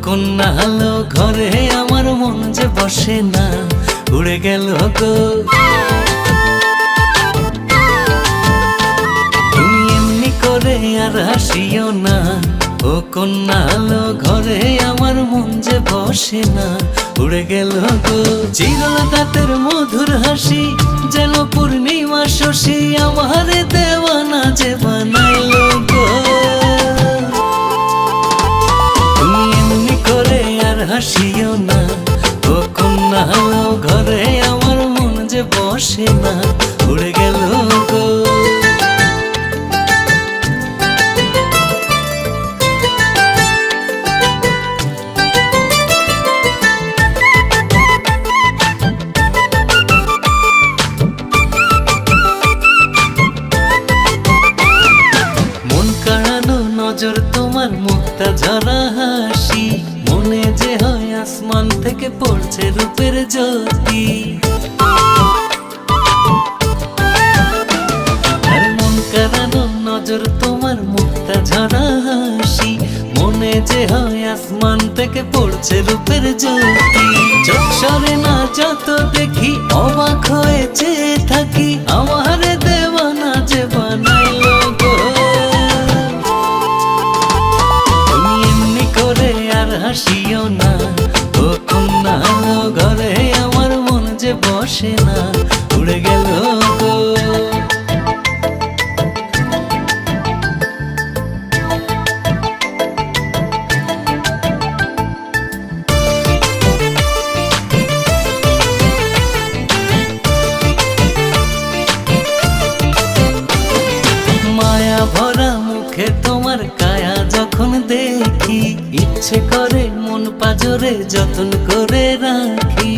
কন্যা হালো ঘরে আমার মন যে বসে না, উড়ে গেল গো। তুমি এমনি করে আর হাসিও না, ও কন্যা হালো ঘরে আমার মন যে বসে না, উড়ে গেল গো। চিরল দাঁতের মধুর হাসি যেন পূর্ণিমা শশী, আমারে দেওয়ানা যে বানাইলো গো। তুমি এমনি করে আর হাসিও না, ও কন্যা হালো ঘরে আমার মন যে বসে না, উড়ে গেল গো। নজর তোমার মুক্তা ঝরা হাসি, মনে যে হয় আসমান থেকে পড়ছে রূপের জ্যোতি। আর মন কাড়ানো নজর তোমার মুক্তা ঝরা হাসি, মনে যে হয় আসমান থেকে পড়ছে রূপের জ্যোতি। চোখ সরে না যত দেখি অবাক হয়ে চেয়ে থাকি, আমারে দেওয়ানা যে বানাইলো গো। হাসিও না, ও কন্যা হালো ঘরে আমার মন যে বসে না, উড়ে গেল গো। মায়া ভরা মুখে তোমার কায়া যখন দেখি, ইচ্ছে করে মন পাজরে যতন করে রাখি।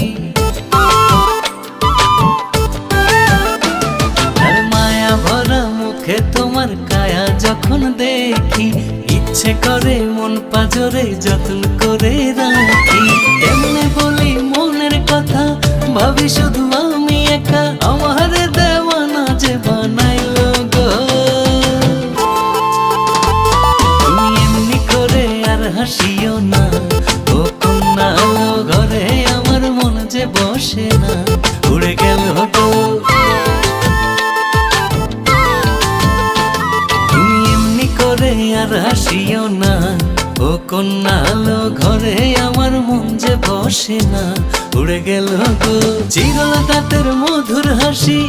আর মায়া ভরা মুখে তোমার কায়া যখন দেখি, ইচ্ছে করে মন পাজরে যতন করে রাখি। এমনি বলি মনের কথা, ভাবি শুধু আমি একা, আমারে দেওয়ানা যে বানাইলো গো। হাসিও না, ও কন্যা হালো ঘরে আমার মন যে বসে না, উড়ে গেল গো। তুমি এমনি করে আর হাসিও না, ও কন্যা হালো ঘরে আমার মন যে বসে না, উড়ে গেল গো। চিরল দাঁতের মধুর হাসি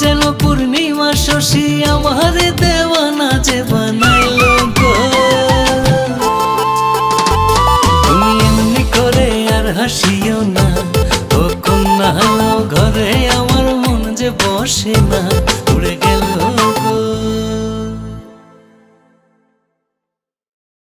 যেন পূর্ণিমা শশী, আমারে দেওয়ানা যে বানাইলো গো। হাসিও না, ও কন্যা হালো ঘরে আমার মন যে বসে না, উড়ে গেল।